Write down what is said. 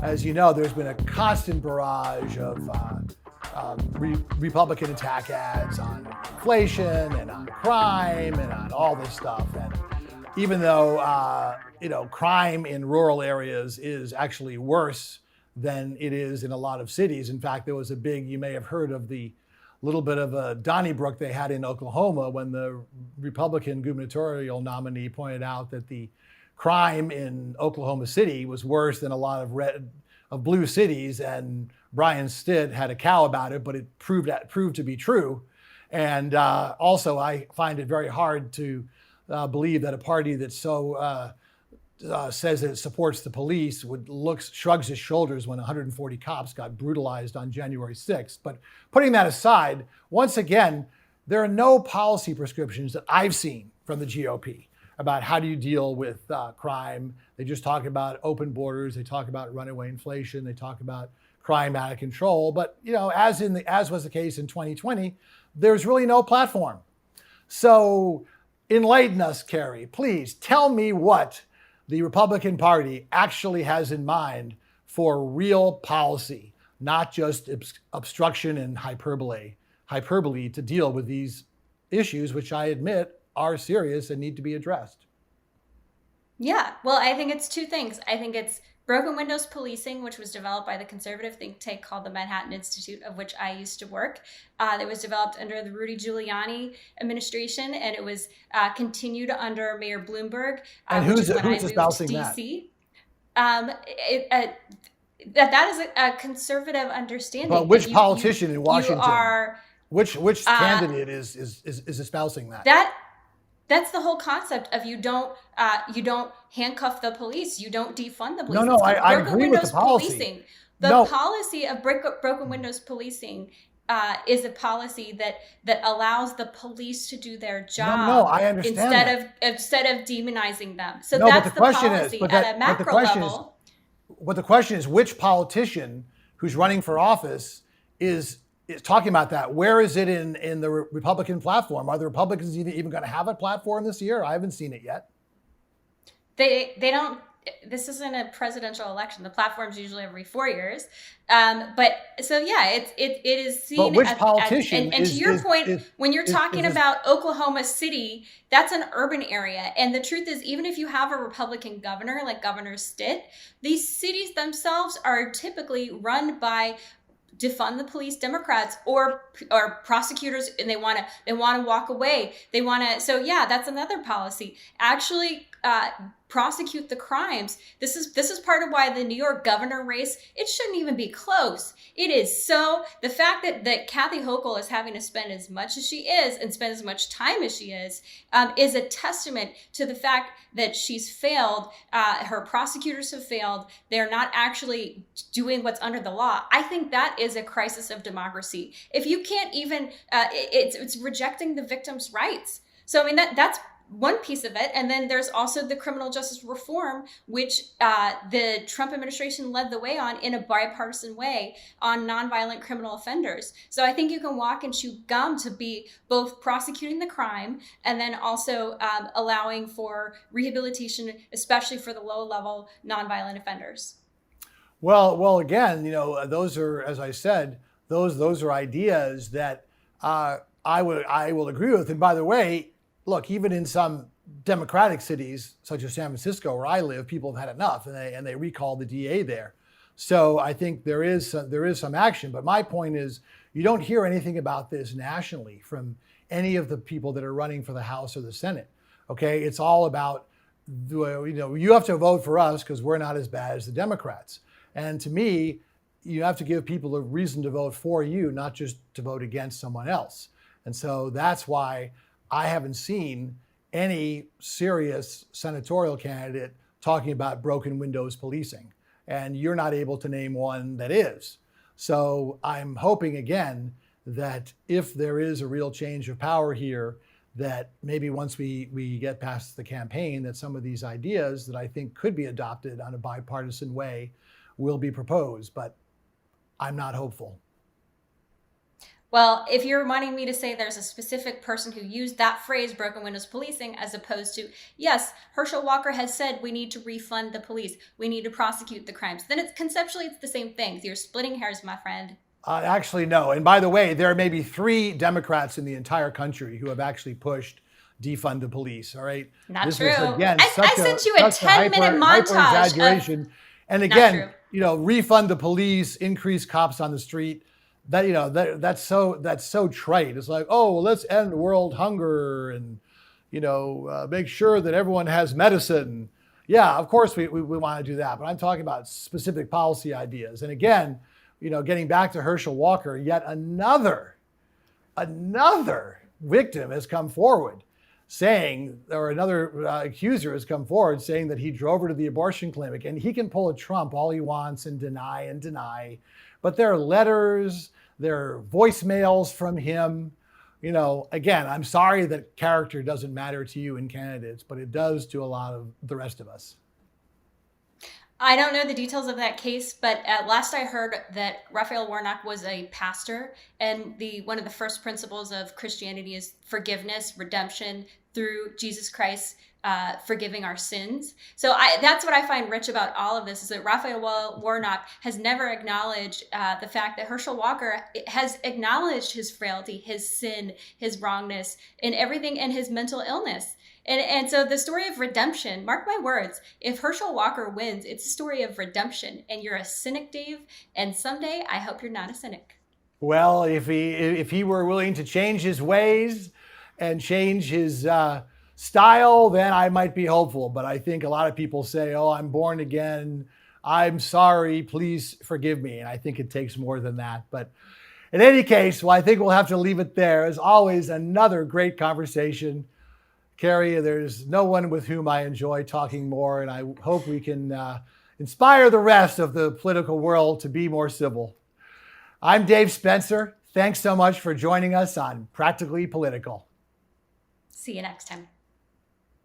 as you know, there's been a constant barrage of Republican attack ads on inflation and on crime and on all this stuff. And even though crime in rural areas is actually worse than it is in a lot of cities. In fact, there was you may have heard of the little bit of a Donnybrook they had in Oklahoma when the Republican gubernatorial nominee pointed out that the crime in Oklahoma City was worse than a lot of blue cities, and Brian Stitt had a cow about it, but it proved to be true. And also, I find it very hard to believe that a party that so says that it supports the police shrugs its shoulders when 140 cops got brutalized on January 6th. But putting that aside, once again, there are no policy prescriptions that I've seen from the GOP about how do you deal with crime. They just talk about open borders. They talk about runaway inflation. They talk about crime out of control. But as was the case in 2020, there's really no platform. So enlighten us, Carrie. Please tell me what the Republican Party actually has in mind for real policy, not just obstruction and hyperbole to deal with these issues, which I admit are serious and need to be addressed. Yeah, well, I think it's two things. I think it's broken windows policing, which was developed by the conservative think tank called the Manhattan Institute, of which I used to work. That was developed under the Rudy Giuliani administration, and it was continued under Mayor Bloomberg. And who's espousing that? That is a conservative understanding. But which politician in Washington? Which candidate is espousing that? That's the whole concept of you don't handcuff the police, you don't defund the police. No, I agree with the policy. Policing. The policy of broken windows policing is a policy that allows the police to do their job. No, I understand instead of demonizing them. So that's the policy at a macro level. But the question is, which politician who's running for office is talking about that? Where is it in the Republican platform? Are the Republicans even going to have a platform this year? I haven't seen it yet. They don't. This isn't a presidential election. The platform's usually every 4 years. But so yeah, it is seen. But which politician? And to your point, when you're talking about Oklahoma City, that's an urban area. And the truth is, even if you have a Republican governor like Governor Stitt, these cities themselves are typically run by defund the police Democrats or prosecutors, and they want to walk away. So yeah, that's another policy. Actually prosecute the crimes. This is part of why the New York governor race, it shouldn't even be close. It is so, the fact that Kathy Hochul is having to spend as much as she is and spend as much time as she is a testament to the fact that she's failed. Her prosecutors have failed. They're not actually doing what's under the law. I think that is a crisis of democracy. If you can't even, it's rejecting the victim's rights. So I mean, that's one piece of it. And then there's also the criminal justice reform, which the Trump administration led the way on in a bipartisan way on nonviolent criminal offenders. So I think you can walk and chew gum to be both prosecuting the crime and then also allowing for rehabilitation, especially for the low-level nonviolent offenders. Well, again, those are, as I said, those are ideas that I will agree with. And by the way, look, even in some Democratic cities, such as San Francisco, where I live, people have had enough, and they recalled the DA there. So I think there is some action. But my point is, you don't hear anything about this nationally from any of the people that are running for the House or the Senate. Okay, it's all about, you have to vote for us because we're not as bad as the Democrats. And to me, you have to give people a reason to vote for you, not just to vote against someone else. And so that's why I haven't seen any serious senatorial candidate talking about broken windows policing. And you're not able to name one that is. So I'm hoping, again, that if there is a real change of power here, that maybe once we get past the campaign, that some of these ideas that I think could be adopted on a bipartisan way will be proposed. But I'm not hopeful. Well, if you're wanting me to say there's a specific person who used that phrase, broken windows policing, as opposed to, yes, Herschel Walker has said we need to refund the police, we need to prosecute the crimes, then it's conceptually it's the same thing. You're splitting hairs, my friend. Actually, no. And by the way, there are maybe 3 Democrats in the entire country who have actually pushed defund the police. All right. Not This true. is again I sent you a 10-minute montage exaggeration. And Not again, true. refund the police, increase cops on the street. That's so trite. It's like, oh, well, let's end world hunger and make sure that everyone has medicine. Yeah, of course we want to do that, but I'm talking about specific policy ideas. And again, getting back to Herschel Walker, yet another victim has come forward saying, or another accuser has come forward saying that he drove her to the abortion clinic. And he can pull a Trump all he wants and deny. But there are letters, there are voicemails from him. Again, I'm sorry that character doesn't matter to you in candidates, but it does to a lot of the rest of us. I don't know the details of that case, but at last I heard that Raphael Warnock was a pastor, and one of the first principles of Christianity is forgiveness, redemption through Jesus Christ, forgiving our sins. So that's what I find rich about all of this, is that Raphael Warnock has never acknowledged the fact that Herschel Walker has acknowledged his frailty, his sin, his wrongness, and everything, and his mental illness. And so the story of redemption, mark my words, if Herschel Walker wins, it's a story of redemption. And you're a cynic, Dave. And someday I hope you're not a cynic. Well, if he were willing to change his ways and change his style, then I might be hopeful. But I think a lot of people say, oh, I'm born again. I'm sorry. Please forgive me. And I think it takes more than that. But in any case, well, I think we'll have to leave it there. As always, another great conversation. Carrie, there's no one with whom I enjoy talking more, and I hope we can inspire the rest of the political world to be more civil. I'm Dave Spencer. Thanks so much for joining us on Practically Political. See you next time.